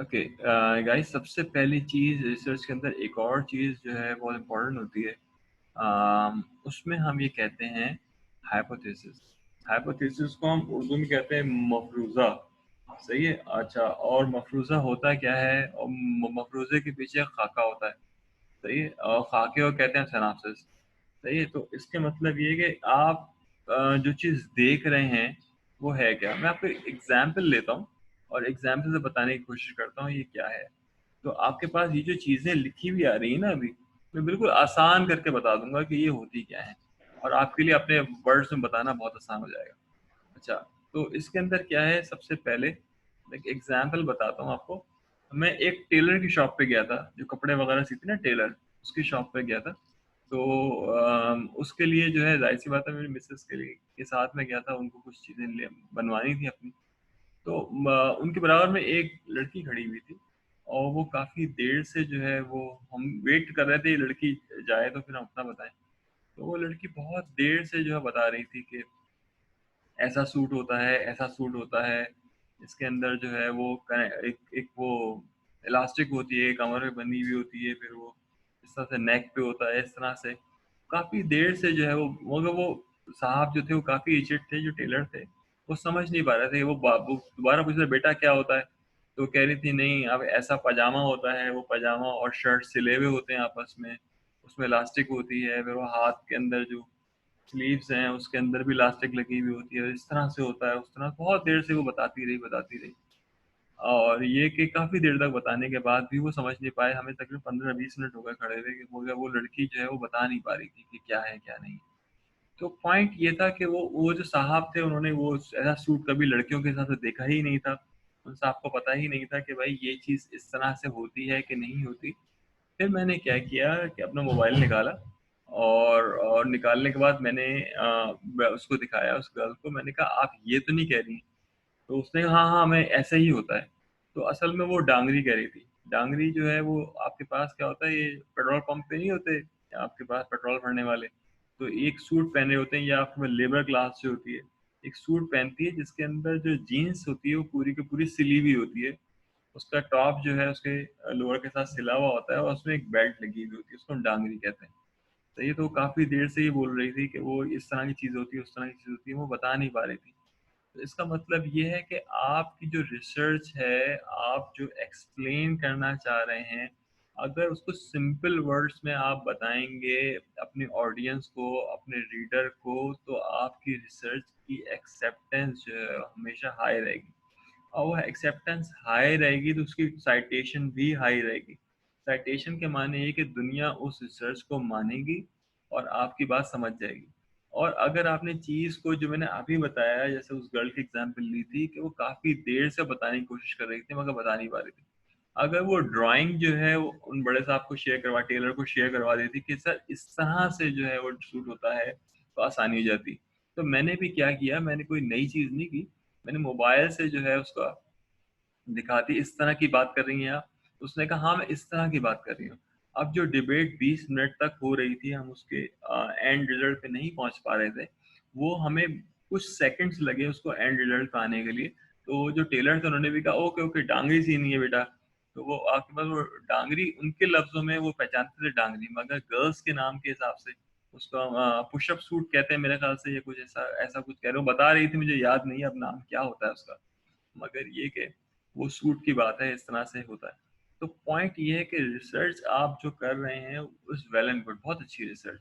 Okay guys, सबसे पहली चीज़ research के अंदर एक और चीज़ जो है बहुत इम्पोर्टेंट होती है। उसमें हम ये कहते हैं हाइपोथेसिस। हाइपोथेसिस को हम उर्दू में कहते हैं मफरूज़ा। सही है। अच्छा, और मफरूज़ा होता क्या है? और मफरूज़े के पीछे खाका होता है। सही है। और खाके को कहते हैं सिनॉप्सिस। सही है। तो इसके मतलब ये है कि आप जो चीज़ देख रहे हैं वो है क्या? मैं आपको एग्जाम्पल लेता हूँ और एग्जाम्पल से बताने की कोशिश करता हूँ ये क्या है। तो आपके पास ये जो चीज़ें लिखी हुई आ रही है ना अभी, मैं बिल्कुल आसान करके बता दूंगा कि ये होती क्या है, और आपके लिए अपने वर्ड्स में बताना बहुत आसान हो जाएगा। अच्छा, तो इसके अंदर क्या है? सबसे पहले एक एग्जाम्पल बताता हूँ आपको। मैं एक टेलर की शॉप पे गया था, जो कपड़े वगैरह सीते ना टेलर, उसकी शॉप पे गया था। तो उसके लिए जो है जाहिर सी बात है, मेरी मिसेस के साथ में गया था, उनको कुछ चीज़ें बनवानी थी अपनी। तो उनके बराबर में एक लड़की खड़ी हुई थी, और वो काफ़ी देर से जो है वो, हम वेट कर रहे थे ये लड़की जाए तो फिर हम अपना बताएं। तो वो लड़की बहुत देर से जो है बता रही थी कि ऐसा सूट होता है, ऐसा सूट होता है। इसके अंदर जो है वो एक एक वो इलास्टिक होती है, कमर में बंधी हुई होती है, फिर वो इस तरह से नेक पे होता है, इस तरह से। काफ़ी देर से जो है वो, मगर वो साहब जो थे वो काफ़ी एजेड थे, जो टेलर थे। वो समझ नहीं पा रहे थे। वो दोबारा पूछ रहे, बेटा क्या होता है? तो कह रही थी, नहीं अब ऐसा पजामा होता है, वो पजामा और शर्ट सिले हुए होते हैं आपस में, उसमें इलास्टिक होती है, फिर वो हाथ के अंदर जो स्लीव्स हैं उसके अंदर भी इलास्टिक लगी हुई होती है, इस तरह से होता है, उस तरह। बहुत देर से वो बताती रही, और ये कि काफ़ी देर तक बताने के बाद भी वो समझ नहीं पाए। हमें तकरीबन 15-20 मिनट हो गए खड़े हुए, कि हो गया, वो लड़की जो है वो बता नहीं पा रही थी कि क्या है क्या नहीं। तो पॉइंट ये था कि वो जो साहब थे, उन्होंने वो ऐसा सूट कभी लड़कियों के साथ देखा ही नहीं था। उन साहब को पता ही नहीं था कि भाई ये चीज़ इस तरह से होती है कि नहीं होती। फिर मैंने क्या किया कि अपना मोबाइल निकाला, और निकालने के बाद मैंने उसको दिखाया, उस गर्ल को। मैंने कहा, आप ये तो नहीं कह रही? तो उसने कहा, हाँ हाँ, मैं ऐसा ही होता है। तो असल में वो डांगरी कह रही थी। डांगरी जो है वो आपके पास क्या होता है, ये पेट्रोल पंप पे नहीं होते आपके पास पेट्रोल भरने वाले? तो एक सूट पहने होते हैं, या आपके लेबर क्लास जो होती है, एक सूट पहनती है जिसके अंदर जो जीन्स होती है वो पूरी की पूरी सिली हुई होती है। उसका टॉप जो है उसके लोअर के साथ सिला हुआ होता है, और उसमें एक बेल्ट लगी हुई होती है, उसको हम डांगरी कहते हैं। तो ये तो काफ़ी देर से ही बोल रही थी कि वो इस तरह की चीज़ होती है, उस तरह की चीज़ होती है, वो बता नहीं पा रही थी। तो इसका मतलब ये है कि आपकी जो रिसर्च है, आप जो एक्सप्लेन करना चाह रहे हैं, अगर उसको सिंपल वर्ड्स में आप बताएँगे अपने ऑडियंस को, अपने रीडर को, तो आपकी रिसर्च की एक्सेप्टेंस जो है हमेशा हाई रहेगी। और वो एक्सेप्टेंस हाई रहेगी तो उसकी साइटेशन भी हाई रहेगी। साइटेशन के माने ये कि दुनिया उस रिसर्च को मानेगी और आपकी बात समझ जाएगी। और अगर आपने चीज़ को, जो मैंने अभी बताया, जैसे उस गर्ल की एग्जांपल ली थी कि वो काफ़ी देर से बताने की कोशिश कर रही थी मगर बता नहीं पा रही थी। अगर वो ड्राइंग जो है वो उन बड़े साहब को शेयर करवा, टेलर को शेयर करवा देती कि सर इस तरह से जो है वो सूट होता है, तो आसानी हो जाती। तो मैंने भी क्या किया, मैंने कोई नई चीज़ नहीं की। मैंने मोबाइल से जो है उसका दिखाती, इस तरह की बात कर रही हैं आप? उसने कहा, हाँ, मैं इस तरह की बात कर रही हूँ। अब जो डिबेट 20 मिनट तक हो रही थी, हम उसके एंड रिजल्ट पे नहीं पहुँच पा रहे थे। वो हमें कुछ सेकंड्स लगे उसको एंड रिजल्ट पे आने के लिए। तो जो टेलर थे उन्होंने भी कहा, ओके, ओके, डांगरी सीनी है बेटा। तो वो आपके पास वो डांगरी, उनके लफ्ज़ों में वो पहचानते थे डांगरी, मगर गर्ल्स के नाम के हिसाब से उसको पुश अप सूट कहते हैं मेरे ख़्याल से, या कुछ ऐसा ऐसा कुछ कह रहे हो। बता रही थी, मुझे याद नहीं है अब नाम क्या होता है उसका। मगर ये कि वो सूट की बात है, इस तरह से होता है। तो पॉइंट ये है कि रिसर्च आप जो कर रहे हैं उस वेल एंड गुड, बहुत अच्छी research.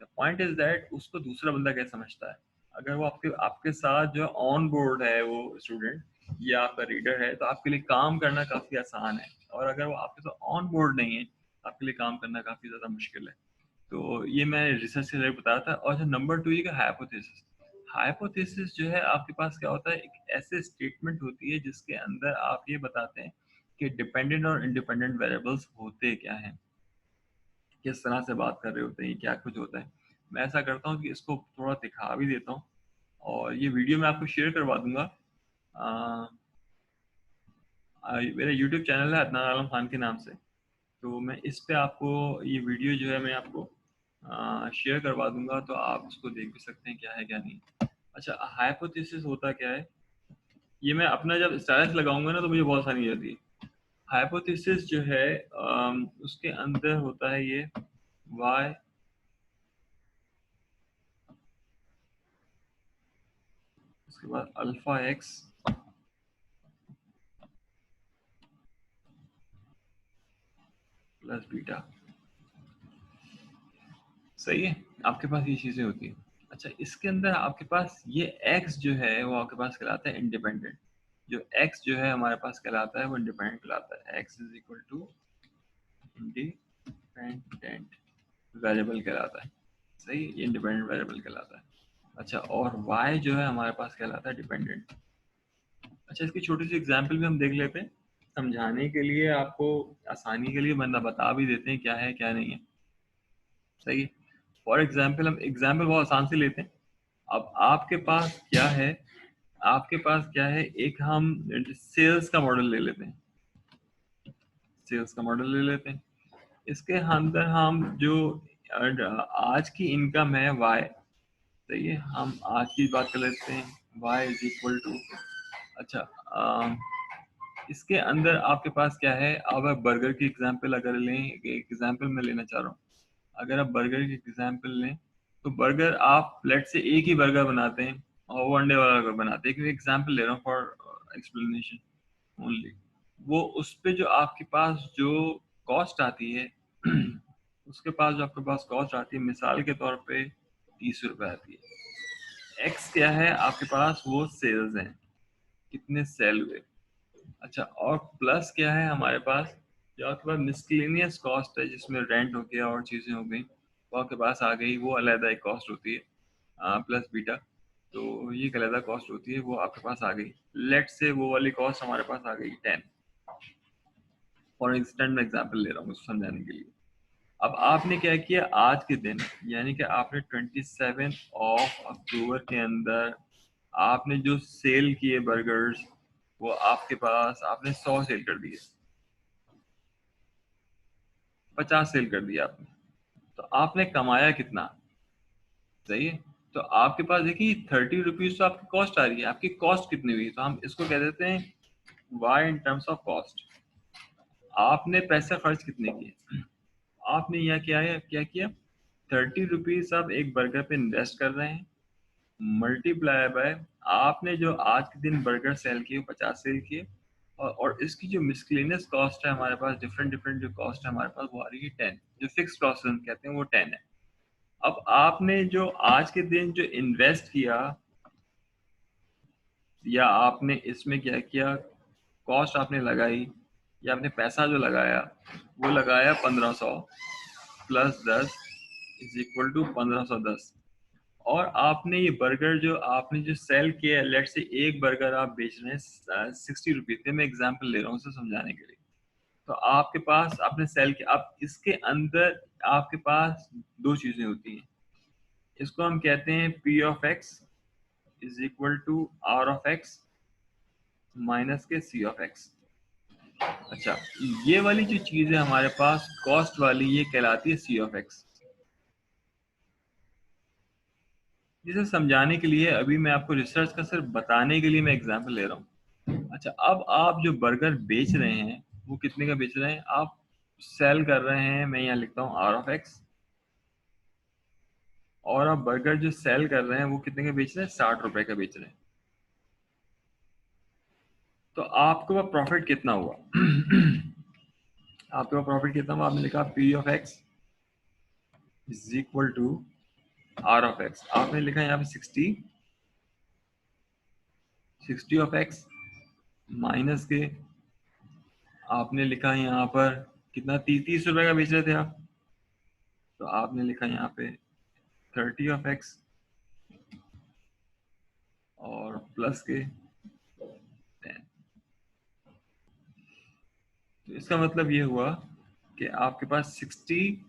The point is that उसको दूसरा बंदा कैसे समझता है। अगर वो आपके आपके साथ जो ऑन बोर्ड है वो स्टूडेंट, या आपका रीडर है, तो आपके लिए काम करना काफ़ी आसान है। और अगर वो आपके साथ ऑन बोर्ड नहीं है, आपके लिए काम करना काफ़ी ज़्यादा मुश्किल है। तो ये मैं रिसर्च से रिलेटेड बताया था। और जो नंबर 2 ये कि हाइपोथेसिस। हाइपोथेसिस जो है आपके पास क्या होता है, एक ऐसे स्टेटमेंट होती है जिसके अंदर आप ये बताते हैं कि डिपेंडेंट और इंडिपेंडेंट वेरिएबल्स होते क्या हैं, किस तरह से बात कर रहे होते हैं, क्या कुछ होता है। मैं ऐसा करता हूँ कि इसको थोड़ा दिखा भी देता हूँ, और ये वीडियो मैं आपको शेयर करवा दूंगा। अ, मेरा यूट्यूब चैनल है अदनान आलम खान के नाम से। तो मैं इस पे आपको ये वीडियो जो है मैं आपको शेयर करवा दूंगा, तो आप उसको देख भी सकते हैं क्या है क्या नहीं। अच्छा, हाइपोथेसिस होता क्या है? ये मैं अपना जब स्टेटस लगाऊंगा ना, तो मुझे बहुत आसानी हो जाती है। हाइपोथेसिस जो है उसके अंदर होता है ये y, उसके बाद अल्फा x प्लस बीटा। सही है, आपके पास ये चीजें होती है। अच्छा, इसके अंदर आपके पास ये x जो है वो आपके पास कहलाता है इंडिपेंडेंट। जो x जो है हमारे पास कहलाता है वो इंडिपेंडेंट कहलाता है। x is equal to independent variable कहलाता है। सही, ये इंडिपेंडेंट वेरिएबल कहलाता है। अच्छा, और y जो है हमारे पास कहलाता है डिपेंडेंट। अच्छा, इसकी छोटी सी एग्जांपल भी हम देख लेते हैं समझाने के लिए, आपको आसानी के लिए बंदा बता भी देते हैं क्या है क्या नहीं है। सही है। फॉर एग्जाम्पल हम एग्जाम्पल बहुत आसान से लेते हैं। अब आपके पास क्या है, आपके पास क्या है, एक हम सेल्स का मॉडल ले लेते हैं। सेल्स का मॉडल ले लेते हैं, इसके अंदर हम जो आज की इनकम है वाई। सही है, हम आज की बात कर लेते हैं। वाई इज इक्वल टू, अच्छा इसके अंदर आपके पास क्या है। अब आप बर्गर की एग्जांपल अगर लें, एक एग्जांपल मैं लेना चाह रहा हूँ। अगर आप बर्गर की एग्जांपल लें तो बर्गर आप लेट से एक ही बर्गर बनाते हैं और वो अंडे वाला बर्गर बनाते हैं। क्योंकि एग्जांपल ले रहा हूँ फॉर एक्सप्लेनेशन ओनली। वो उस पे जो आपके पास जो कॉस्ट आती है उसके पास जो आपके पास कॉस्ट आती है मिसाल के तौर पे 30 रुपए आती है। एक्स क्या है आपके पास, वो सेल्स हैं, कितने सेल हुए। अच्छा, और प्लस क्या है हमारे पास, जो आपके पास मिसलेनियस कॉस्ट है जिसमें रेंट हो गया और चीज़ें हो गई वो आपके पास आ गई, वो अलग एक कॉस्ट होती है प्लस बीटा। तो ये एक अलग कॉस्ट होती है, वो आपके पास आ गई। लेट से वो वाली कॉस्ट हमारे पास आ गई 10। फॉर इंस्टेंट मैं एग्जाम्पल ले रहा हूँ उसको समझाने के लिए। अब आपने क्या किया आज के दिन, यानी कि आपने 27 के अंदर आपने जो सेल किए बर्गर्स, वो आपके पास आपने 100 सेल कर दिए, 50 सेल कर दिया आपने। तो आपने कमाया कितना। सही है। तो आपके पास देखिए 30 रुपीज तो आपकी कॉस्ट आ रही है। आपकी कॉस्ट कितनी हुई, तो हम इसको कह देते हैं y in terms of cost. आपने पैसे खर्च कितने किए, आपने यह क्या किया 30 रुपीज आप एक बर्गर पे इन्वेस्ट कर रहे हैं, मल्टीप्लाई बाय आपने जो आज के दिन बर्गर सेल किए 50 सेल किए। और इसकी जो मिसक्लेनियस कॉस्ट है हमारे पास, डिफरेंट डिफरेंट जो कॉस्ट है हमारे पास, वो आ रही है 10। जो फिक्स कॉस्ट हम कहते हैं वो 10 है। अब आपने जो आज के दिन जो इन्वेस्ट किया, या आपने इसमें क्या किया, कॉस्ट आपने लगाई, या आपने पैसा जो लगाया वो लगाया 1500 प्लस 10 इज इक्वल टू 1510। और आपने ये बर्गर जो आपने जो सेल किया, लेट से एक बर्गर आप बेच रहे हैं 60 रुपीज पे, मैं एग्जाम्पल ले रहा हूँ उसे समझाने के लिए। तो आपके पास आपने सेल किया, अब इसके अंदर आपके पास दो चीजें होती हैं। इसको हम कहते हैं P of X is equal to R of X minus के सी ऑफ एक्स। अच्छा, ये वाली जो चीज है हमारे पास कॉस्ट वाली, ये कहलाती है सी ऑफ एक्स। जिसे समझाने के लिए अभी मैं आपको रिसर्च का सिर्फ बताने के लिए मैं एग्जांपल ले रहा हूँ। अच्छा, अब आप जो बर्गर बेच रहे हैं वो कितने का बेच रहे हैं, आप सेल कर रहे हैं, मैं यहाँ लिखता हूँ आर ऑफ एक्स। और आप बर्गर जो सेल कर रहे हैं वो कितने का बेच रहे हैं, 60 रुपए का बेच रहे हैं। तो आपके पास प्रॉफिट कितना हुआ आपके पास प्रॉफिट कितना हुआ, आपने लिखा P of X is equal to R of X. आपने लिखा यहाँ पे 60 ऑफ एक्स माइनस के, आपने लिखा यहाँ पर कितना, 30 रुपए का बेच रहे थे आप, तो आपने लिखा यहाँ पे 30 ऑफ एक्स और प्लस के 10। तो इसका मतलब ये हुआ कि आपके पास 60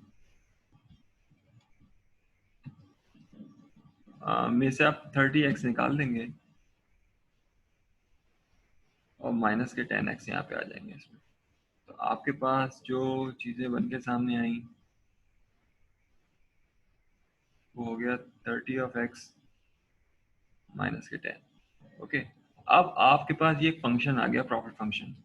में से आप 30x निकाल देंगे और माइनस के 10x यहाँ पे आ जाएंगे इसमें। तो आपके पास जो चीज़ें बन के सामने आई वो हो गया 30 ऑफ x माइनस के 10। ओके, अब आपके पास ये एक फंक्शन आ गया प्रॉफिट फंक्शन।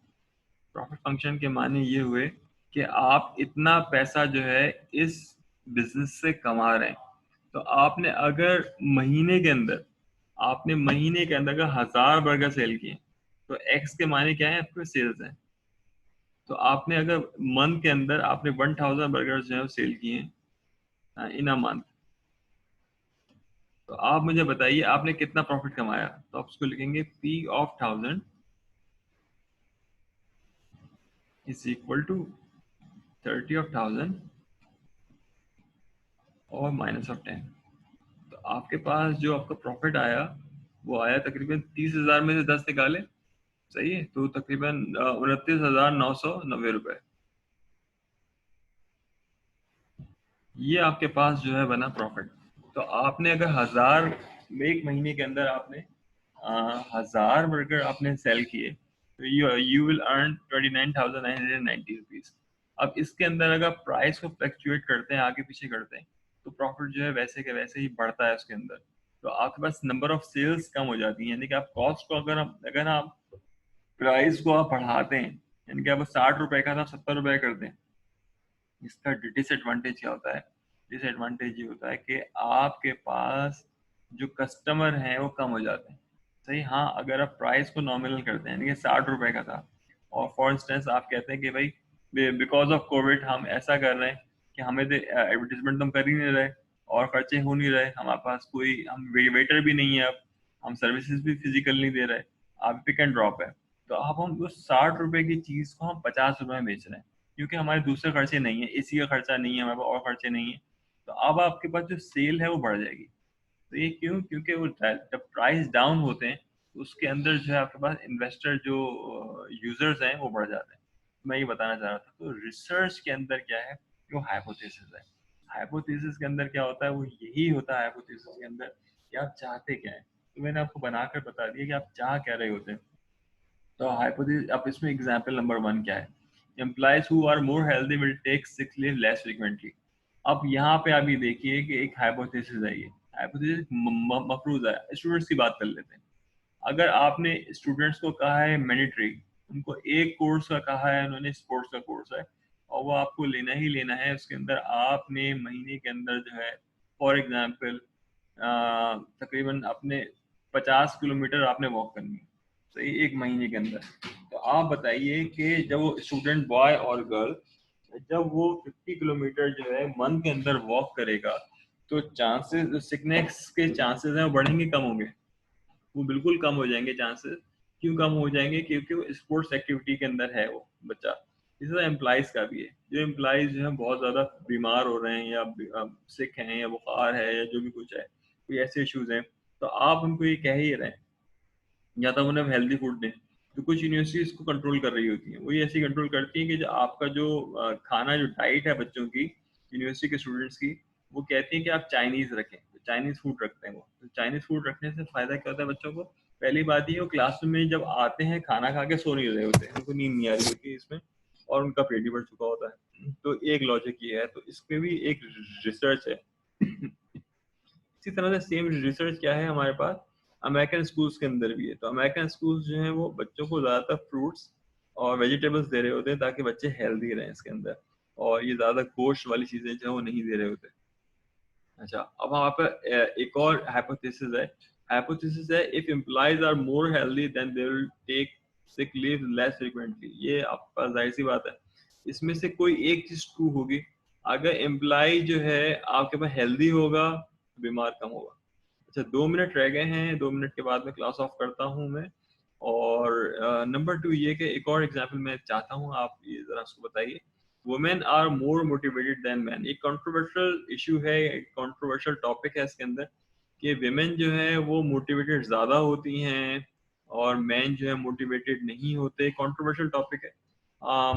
प्रॉफिट फंक्शन के माने ये हुए कि आप इतना पैसा जो है इस बिजनेस से कमा रहे हैं। तो आपने अगर महीने के अंदर अगर 1000 बर्गर सेल किए, तो एक्स के माने क्या है, आपके सेल्स हैं। तो आपने अगर मंथ के अंदर आपने 1000 बर्गर जो है सेल किए इन अ मंथ, तो आप मुझे बताइए आपने कितना प्रॉफिट कमाया। तो आप उसको लिखेंगे P of 1000 is equal to 30 of 1000 और माइनस ऑफ 10। तो आपके पास जो आपका प्रॉफिट आया वो आया तकरीबन 30,000 में से 10 निकाले, सही है, तो तकरीबन 29,990 रुपए। ये आपके पास जो है बना प्रॉफिट। तो आपने अगर 1000 एक महीने के अंदर आपने 1000 बर्गर आपने सेल किए, तो यू विल अर्न 29,990 रुपीज। अब इसके अंदर अगर प्राइस को फ्लक्चुएट करते हैं, आगे पीछे करते हैं, तो प्रॉफिट जो है वैसे के वैसे ही बढ़ता है उसके अंदर। तो आपके पास नंबर ऑफ सेल्स कम हो जाती है, यानी कि आप कॉस्ट को अगर आप प्राइस को आप बढ़ाते हैं, यानी कि आप 60 रुपए का था 70 रुपए कर दें, इसका डिसएडवांटेज क्या होता है? डिसएडवांटेज ये होता है कि आपके पास जो कस्टमर हैं वो कम हो जाते हैं। सही, हाँ, अगर आप प्राइस को नॉमिनल करते हैं, यानी कि 60 रुपए का था, और फॉर इंस्टेंस आप कहते हैं कि भाई बिकॉज ऑफ कोविड हम ऐसा कर रहे हैं कि हमें तो एडवर्टीजमेंट तो हम कर ही नहीं रहे और खर्चे हो नहीं रहे, हमारे पास कोई हम वेटर भी नहीं है, अब हम सर्विसेज भी फिजिकल नहीं दे रहे, आप पिक एंड ड्रॉप है, तो अब हम उस 60 रुपए की चीज को हम 50 रुपए में बेच रहे हैं, क्योंकि हमारे दूसरे खर्चे नहीं है, एसी का खर्चा नहीं है हमारे पास, और खर्चे नहीं है। तो अब आपके पास जो सेल है वो बढ़ जाएगी। तो ये क्यों? क्योंकि वो जब प्राइस डाउन होते हैं तो उसके अंदर जो है आपके पास इन्वेस्टर जो यूजर्स हैं वो बढ़ जाते हैं। तो मैं ये बताना चाह रहा था, तो रिसर्च के अंदर क्या है, वो हाइपोथेसिस है। हाइपोथेसिस के अंदर क्या होता है, वो यही होता है हाइपोथेसिस के अंदर कि आप चाहते क्या है। तो मैंने आपको बनाकर बता दिया कि आप चाह क्या रहे होते हैं। तो हाइपोथेसिस, अब इसमें एग्जांपल नंबर 1 क्या है? Employees who are more healthy will take sick leave less frequently. अब यहाँ पे अभी देखिए कि एक हाइपोथेसिस है, ये हाइपोथेसिस मफरूज है। स्टूडेंट्स की बात कर लेते हैं। अगर आपने स्टूडेंट्स को कहा है मैंडेटरी, उनको एक कोर्स का कहा है, उन्होंने स्पोर्ट्स का कोर्स है और वो आपको लेना ही लेना है, उसके अंदर आपने महीने के अंदर जो है फॉर एग्जांपल तकरीबन अपने 50 किलोमीटर आपने वॉक करनी है, सही, एक महीने के अंदर। तो आप बताइए कि जब वो स्टूडेंट बॉय और गर्ल जब वो 50 किलोमीटर जो है मंथ के अंदर वॉक करेगा, तो चांसेस सिकनेस के चांसेस हैं वो बढ़ेंगे कम होंगे? वो बिल्कुल कम हो जाएंगे चांसेस। क्यों कम हो जाएंगे? क्योंकि वो स्पोर्ट्स एक्टिविटी के अंदर है वो बच्चा। इसी तरह एम्प्लॉइज का भी है, जो एम्प्लॉइज जो है बहुत ज्यादा बीमार हो रहे हैं या सिक हैं या बुखार है या जो भी कुछ है, कोई ऐसे इश्यूज हैं, तो आप उनको ये कह ही रहे हैं या तो उन्हें हेल्दी फूड दें। तो कुछ यूनिवर्सिटीज को कंट्रोल कर रही होती हैं, वो ये ऐसी कंट्रोल करती हैं कि जो आपका जो खाना जो डाइट है बच्चों की, यूनिवर्सिटी के स्टूडेंट्स की, वो कहती हैं कि आप चाइनीज रखें, तो चाइनीज फूड रखते हैं वो। तो चाइनीज फूड रखने से फायदा क्या होता है बच्चों को? पहली बात ये, वो क्लासरूम में जब आते हैं खाना खा के सो नहीं रहे होते, उनको नींद नहीं आ रही होती है इसमें, और उनका पेट भी भर चुका होता है। तो एक लॉजिक ये है, तो इसमें भी एक रिसर्च है। इसी तरह से सेम रिसर्च क्या है हमारे पास, अमेरिकन स्कूल्स के अंदर भी है। तो अमेरिकन स्कूल्स जो हैं वो बच्चों को ज़्यादातर फ्रूट्स और वेजिटेबल्स दे रहे होते हैं ताकि बच्चे हेल्दी रहें इसके अंदर, और ये ज़्यादा गोश्त वाली चीज़ें जो है वो नहीं दे रहे होते। अच्छा, अब वहाँ पे एक और हाइपोथेसिस है if employees are more healthy then they will take sick leave less frequently. ये आपका जाहिर सी बात है, इसमें से कोई एक चीज ट्रू होगी। अगर एम्प्लॉय जो है आपके पास हेल्दी होगा तो बीमार कम होगा। अच्छा, 2 मिनट रह गए हैं, 2 मिनट के बाद में क्लास ऑफ करता हूँ मैं। और नंबर 2 ये कि एक और एग्जाम्पल मैं चाहता हूँ, आप ये जरा उसको बताइए। Women are more motivated than man. एक कंट्रोवर्शियल इशू है, एक कंट्रोवर्शियल टॉपिक है इसके अंदर, कि विमेन जो है वो मोटिवेटेड ज्यादा होती हैं और मैन जो है मोटिवेटेड नहीं होते। कंट्रोवर्शियल टॉपिक है,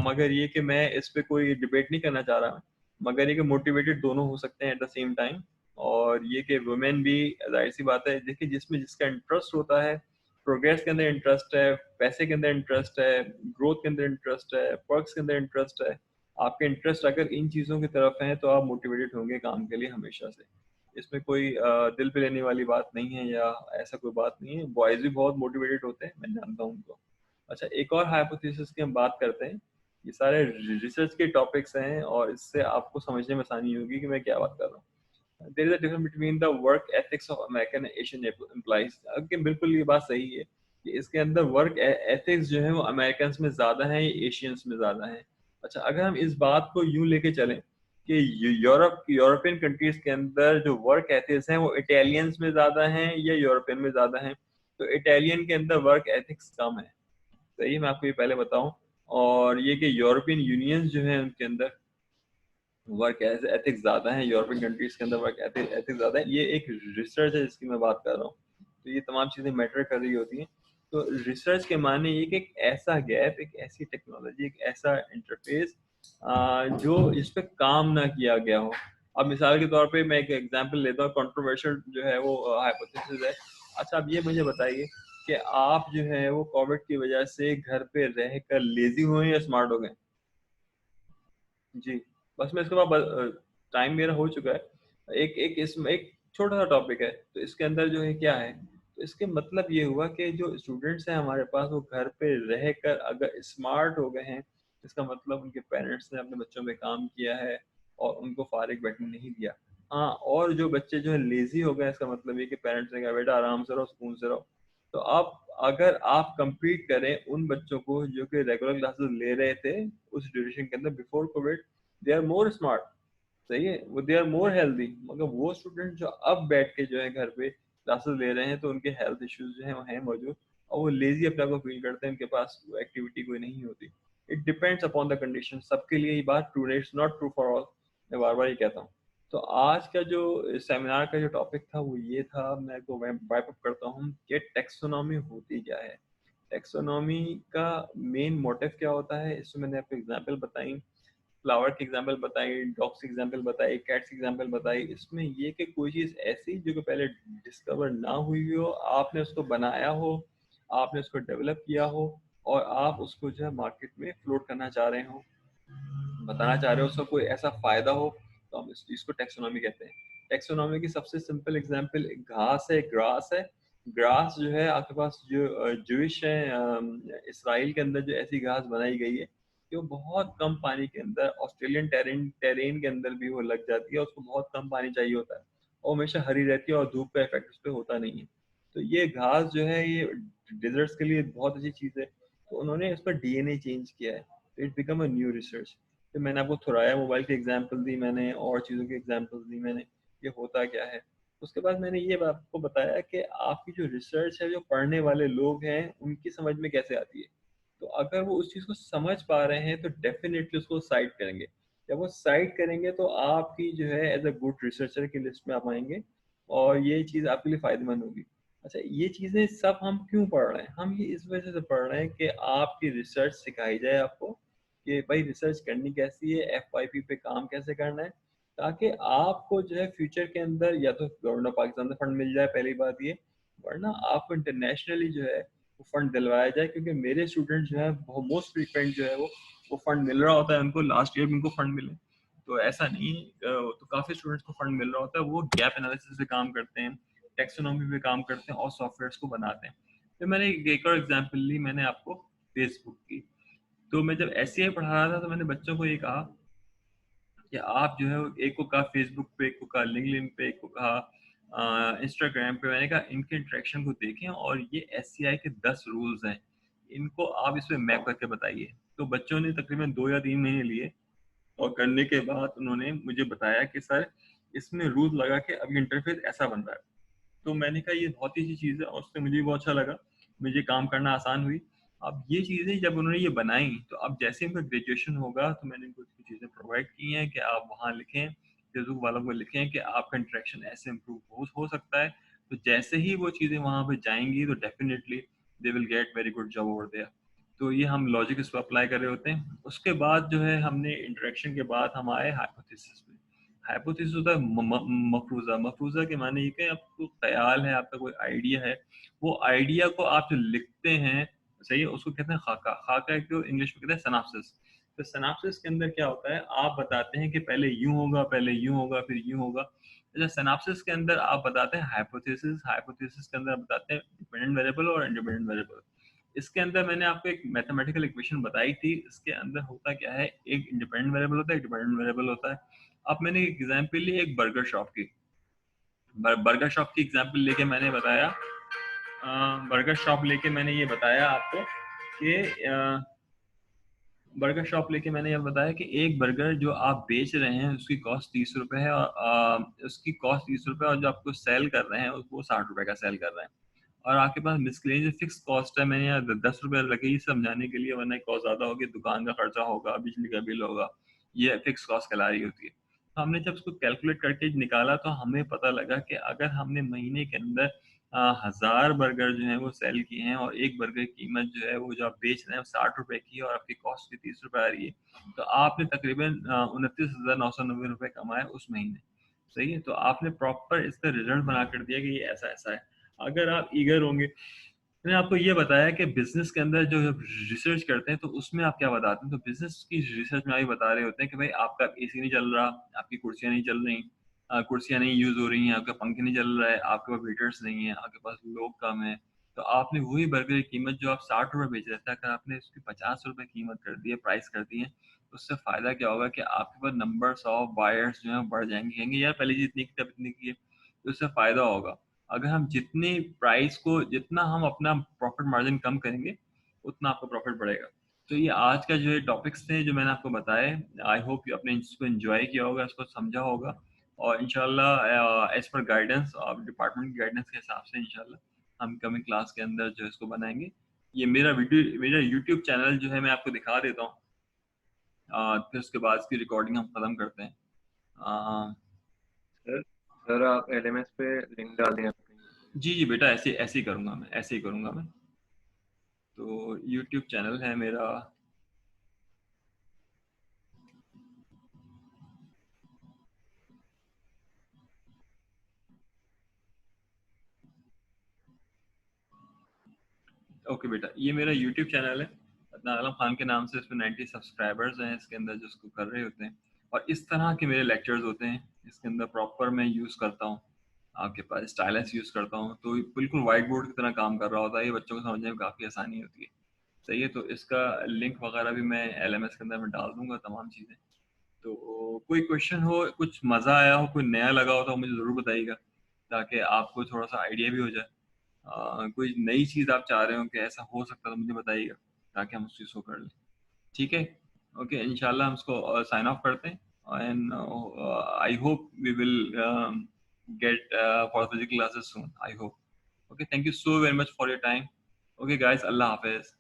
मगर ये कि मैं इस पे कोई डिबेट नहीं करना चाह रहा, मगर ये कि मोटिवेटेड दोनों हो सकते हैं एट द सेम टाइम। और ये कि वुमेन भी, जाहिर सी बात है, देखिए जिसमें जिसका इंटरेस्ट होता है, प्रोग्रेस के अंदर इंटरेस्ट है, पैसे के अंदर इंटरेस्ट है, ग्रोथ के अंदर इंटरेस्ट है, पर्क्स के अंदर इंटरेस्ट है, आपके इंटरेस्ट अगर इन चीज़ों की तरफ है तो आप मोटिवेटेड होंगे काम के लिए हमेशा से। इसमें कोई दिल पे लेने वाली बात नहीं है या ऐसा कोई बात नहीं है। बॉयज भी बहुत मोटिवेटेड होते हैं, मैं जानता हूँ उनको। अच्छा, एक और हाइपोथेसिस की हम बात करते हैं। ये सारे रिसर्च के टॉपिक्स हैं और इससे आपको समझने में आसानी होगी कि मैं क्या बात कर रहा हूँ। There is a difference between the work ethics of American Asian employees. बिल्कुल ये बात सही है कि इसके अंदर वर्क एथिक्स जो है वो अमेरिकन में ज़्यादा है या एशियंस में ज़्यादा है। अच्छा, अगर हम इस बात को यूं लेके चलें कि यूरोपियन कंट्रीज के अंदर जो वर्क एथिक्स हैं वो इटालियंस में ज़्यादा हैं या यूरोपियन में ज़्यादा हैं, तो इटालियन के अंदर वर्क एथिक्स कम है। सही है, मैं आपको ये पहले बताऊं। और ये कि यूरोपियन यूनियंस जो है उनके अंदर वर्क एथिक्स ज़्यादा है, यूरोपियन कंट्रीज के अंदर वर्क एथिक्स ज़्यादा है। ये एक रिसर्च है जिसकी मैं बात कर रहा हूँ। तो ये तमाम चीज़ें मैटर कर रही होती हैं। तो रिसर्च के माने ये कि एक ऐसा गैप, एक ऐसी टेक्नोलॉजी, एक ऐसा इंटरफेस जो इस पे काम ना किया गया हो। अब मिसाल के तौर पे मैं एक एग्जांपल लेता हूँ, कंट्रोवर्शियल जो है वो हाइपोथेसिस है। अच्छा, अब ये मुझे बताइए कि आप जो है वो कोविड की वजह से घर पे रहकर लेजी हुए या स्मार्ट हो गए? जी, बस मैं इसके बाद टाइम मेरा हो चुका है। एक एक इसमें एक छोटा-सा टॉपिक है, तो इसके अंदर जो है क्या है, तो इसके मतलब ये हुआ कि जो स्टूडेंट्स हैं हमारे पास वो घर पे रहकर अगर स्मार्ट हो गए हैं, इसका मतलब उनके पेरेंट्स ने अपने बच्चों पे काम किया है और उनको फारिग बैठने नहीं दिया। हाँ, और जो बच्चे जो है लेज़ी हो गए, इसका मतलब ये कि पेरेंट्स ने कहा बेटा आराम से रहो, सुकून से रहो। तो आप अगर आप कंपीट करें उन बच्चों को जो कि रेगुलर क्लासेस ले रहे थे उस ड्यूरेशन के अंदर before Covid, they are more smart. सही है, वो दे आर मोर हेल्दी। मगर वो स्टूडेंट जो अब बैठ के जो है घर पे क्लासेस ले रहे हैं तो उनके हेल्थ इश्यूज जो है वो हैं मौजूद, और वो लेजी अपने आप को फील करते हैं, उनके पास वो एक्टिविटी कोई नहीं होती। It depends upon the condition. सबके लिए ये बात ट्रू नहीं, it's not true for all. मैं बार बार ये कहता हूँ। तो आज का जो सेमिनार का जो टॉपिक था वो ये था, मैं तो वाइप अप करता हूँ कि टेक्सोनॉमी होती क्या है। टेक्सोनॉमी का मेन मोटिव क्या होता है, इसमें मैंने आपको एग्जांपल बताई, फ्लावर की एग्जांपल बताई, डॉग्स की एग्जांपल बताई, कैट्स की एग्जांपल बताई। इसमें ये कि कोई चीज़ ऐसी जो कि पहले डिस्कवर ना हुई हो, आपने उसको बनाया हो, आपने उसको डेवलप किया हो और आप उसको जो है मार्केट में फ्लोट करना चाह रहे हो, बताना चाह रहे हो, उसका कोई ऐसा फायदा हो, तो हम इस चीज को टेक्सोनॉमी कहते हैं। टेक्सोनॉमी की सबसे सिंपल एग्जांपल एक घास है, ग्रास है। ग्रास जो है आपके पास जो जूइश है, इसराइल के अंदर जो ऐसी घास बनाई गई है कि वो बहुत कम पानी के अंदर, ऑस्ट्रेलियन टेरेन टेरेन के अंदर भी वो लग जाती है और उसको बहुत कम पानी चाहिए होता है और हमेशा हरी रहती है और धूप का इफेक्ट उस पर होता नहीं है। तो ये घास जो है ये डिजर्ट्स के लिए बहुत अच्छी चीज़ है। तो उन्होंने इस पर डीएनए चेंज किया है, तो it become a new research. फिर मैंने आपको थोराया मोबाइल की एग्जांपल दी, मैंने और चीज़ों की एग्जांपल्स दी मैंने, ये होता क्या है। उसके बाद मैंने ये आपको बताया कि आपकी जो रिसर्च है, जो पढ़ने वाले लोग हैं उनकी समझ में कैसे आती है। तो अगर वो उस चीज़ को समझ पा रहे हैं तो डेफिनेटली उसको साइट करेंगे। जब वो साइट करेंगे तो आपकी जो है एज अ गुड रिसर्चर की लिस्ट में आप आएंगे और ये चीज़ आपके लिए फ़ायदेमंद होगी। अच्छा, ये चीज़ें सब हम क्यों पढ़ रहे हैं? हम ये इस वजह से पढ़ रहे हैं कि आपकी रिसर्च सिखाई जाए आपको कि भाई रिसर्च करनी कैसी है, एफवाईपी पे काम कैसे करना है, ताकि आपको जो है फ्यूचर के अंदर या तो गवर्नमेंट ऑफ पाकिस्तान से फंड मिल जाए, पहली बात ये, वरना आपको इंटरनेशनली जो है वो फंड दिलवाया जाए। क्योंकि मेरे स्टूडेंट जो है मोस्ट फ्रीक्वेंट जो है वो फंड मिल रहा होता है उनको, लास्ट ईयर भी उनको फंड मिले। तो ऐसा नहीं तो काफ़ी स्टूडेंट्स को फंड मिल रहा होता है, वो गैप एनालिसिस पे काम करते हैं, टेक्सोनॉमी पे काम करते हैं और सॉफ्टवेयर्स को बनाते हैं। तो मैंने एक और एग्जांपल ली मैंने आपको फेसबुक की। तो मैं जब एससीआई पढ़ा रहा था तो मैंने बच्चों को ये कहा कि आप जो है एक को कहा फेसबुक पे, एक को कहा लिंक्डइन पे, एक को कहा इंस्टाग्राम पे, मैंने कहा इनके इंटरेक्शन को देखें और ये एससीआई के 10 रूल्स हैं, इनको आप इस पे मैप करके बताइए। तो बच्चों ने तकरीबन 2 या 3 महीने लिए और करने के बाद उन्होंने मुझे बताया कि सर इसमें रूल लगा के अब इंटरफेस ऐसा बन रहा है। तो मैंने कहा ये बहुत ही अच्छी चीज़ है और उससे मुझे भी बहुत अच्छा लगा, मुझे काम करना आसान हुई। अब ये चीज़ें जब उन्होंने ये बनाई तो अब जैसे ही उनका ग्रेजुएशन होगा तो मैंने इनको कुछ चीज़ें प्रोवाइड की हैं कि आप वहाँ लिखें, फेसबुक वालों को लिखें कि आपका इंटरेक्शन ऐसे इम्प्रूव हो सकता है। तो जैसे ही वो चीज़ें वहाँ पे जाएँगी तो definitely they will get very good job over there. तो ये हम लॉजिक इस पे अप्लाई कर रहे होते हैं। उसके बाद जो है हमने इंटरेक्शन के बाद हम आए हाइपोथेसिस पे। हाइपोथेसिस होता है मफरूज़ा। मफरूज़ा के माने ये कि आपको ख़्याल है, आपका कोई आइडिया है, वो आइडिया को आप जो लिखते हैं, सही है, उसको कहते हैं खाका। खाका को इंग्लिश में कहते हैं सिनॉप्सिस। तो सिनॉप्सिस के अंदर क्या होता है, आप बताते हैं कि पहले यूँ होगा, पहले यूँ होगा, फिर यूँ होगा। अच्छा, सिनॉप्सिस के अंदर आप बताते हैं हाइपोथेसिस, हाइपोथेसिस के अंदर आप बताते हैं डिपेंडेंट वेरिएबल और इंडिपेंडेंट वेरिएबल। इसके अंदर मैंने आपको एक मैथमेटिकल इक्वेशन बताई थी। इसके अंदर होता क्या है, एक इंडिपेंडेंट वेरिएबल होता है, एक डिपेंडेंट वेरिएबल होता है। अब मैंने एक एग्जांपल ली एक बर्गर शॉप की। बर्गर शॉप की एग्जांपल लेके मैंने बताया, बर्गर शॉप लेके मैंने ये बताया आपको कि बर्गर शॉप लेके मैंने ये बताया कि एक बर्गर जो आप बेच रहे हैं उसकी कॉस्ट 30 रुपए है, और उसकी कॉस्ट 30 रुपए, और जो आपको सेल कर रहे हैं वो 60 रुपए का सेल कर रहे हैं। और आपके पास मिसलेनियस फिक्स कॉस्ट है, मैंने यहाँ 10 रुपए लगे ही समझाने के लिए, वरना कॉस्ट ज्यादा होगी, दुकान का खर्चा होगा, बिजली का बिल होगा, ये फिक्स कॉस्ट कहलाई होती है। तो हमने जब उसको कैलकुलेट करके निकाला तो हमें पता लगा कि अगर हमने महीने के अंदर 1000 बर्गर जो है वो सेल किए हैं, और एक बर्गर की कीमत जो है वो जो आप बेच रहे हैं 60 रुपए की, और आपकी कॉस्ट भी 30 रुपए आ रही है, तो आपने तकरीबन 29,990 रुपए कमाए उस महीने। सही है, तो आपने प्रॉपर इसका रिजल्ट बना कर दिया कि ये ऐसा ऐसा है। अगर आप ईगर होंगे, मैंने आपको ये बताया कि बिजनेस के अंदर जो रिसर्च करते हैं तो उसमें आप क्या बताते हैं, तो बिजनेस की रिसर्च में आप ये बता रहे होते हैं कि भाई आपका एसी नहीं चल रहा, आपकी कुर्सियां नहीं चल रही, कुर्सियां नहीं यूज हो रही हैं, आपका पंखे नहीं चल रहा है, आपके पास वेटर्स नहीं है, आपके पास लोग कम है, तो आपने वही बर्गर की कीमत जो आप 60 रुपए बेच रहे थे, अगर आपने उसकी 50 रुपए कीमत कर दी है, प्राइस कर दी है, तो उससे फायदा क्या होगा कि आपके पास नंबर्स ऑफ बायर्स जो है बढ़ जाएंगे, कहेंगे यार पहले जितनी की तब इतनी की है, तो उससे फायदा होगा। अगर हम जितनी प्राइस को, जितना हम अपना प्रॉफिट मार्जिन कम करेंगे, उतना आपका प्रॉफिट बढ़ेगा। तो ये आज का जो है टॉपिक्स थे जो मैंने आपको बताए, आई होप आपने इसको एंजॉय किया होगा, इसको समझा होगा, और इंशाल्लाह एज पर गाइडेंस और डिपार्टमेंट की गाइडेंस के हिसाब से इंशाल्लाह हम कमिंग क्लास के अंदर जो है इसको बनाएंगे। ये मेरा यूट्यूब चैनल जो है मैं आपको दिखा देता हूँ, फिर उसके बाद इसकी रिकॉर्डिंग हम खत्म करते हैं। अ, सर सर आप एलएमएस पे लिंक डाल दें अपनी। जी जी बेटा, ऐसे ऐसे ही करूँगा मैं, ऐसे ही करूँगा मैं। तो यूट्यूब चैनल है मेरा, ओके बेटा, ये मेरा यूट्यूब चैनल है, अदनान आलम खान के नाम से। इसमें 90 सब्सक्राइबर्स हैं इसके अंदर जो इसको कर रहे होते हैं, और इस तरह के मेरे लेक्चर्स होते हैं। इसके अंदर प्रॉपर मैं यूज़ करता हूँ, आपके पास स्टाइलस यूज़ करता हूँ, तो ये बिल्कुल वाइट बोर्ड की तरह काम कर रहा होता है, ये बच्चों को समझने में काफ़ी आसानी होती है। सही है, तो इसका लिंक वगैरह भी मैं एलएमएस के अंदर मैं डाल दूंगा, तमाम चीज़ें। तो कोई क्वेश्चन हो, कुछ मज़ा आया हो, कोई नया लगा हो, तो मुझे ज़रूर बताइएगा, ताकि आपको थोड़ा सा आइडिया भी हो जाए। कोई नई चीज़ आप चाह रहे हो कि ऐसा हो सकता है, तो मुझे बताइएगा, ताकि हम उस चीज़ को कर लें। ठीक है, ओके, इंशाल्लाह हम इसको साइन ऑफ करते हैं, and I hope we will get for physical classes soon, I hope. Okay, thank you so very much for your time. Okay guys, अल्लाह हाफिज़।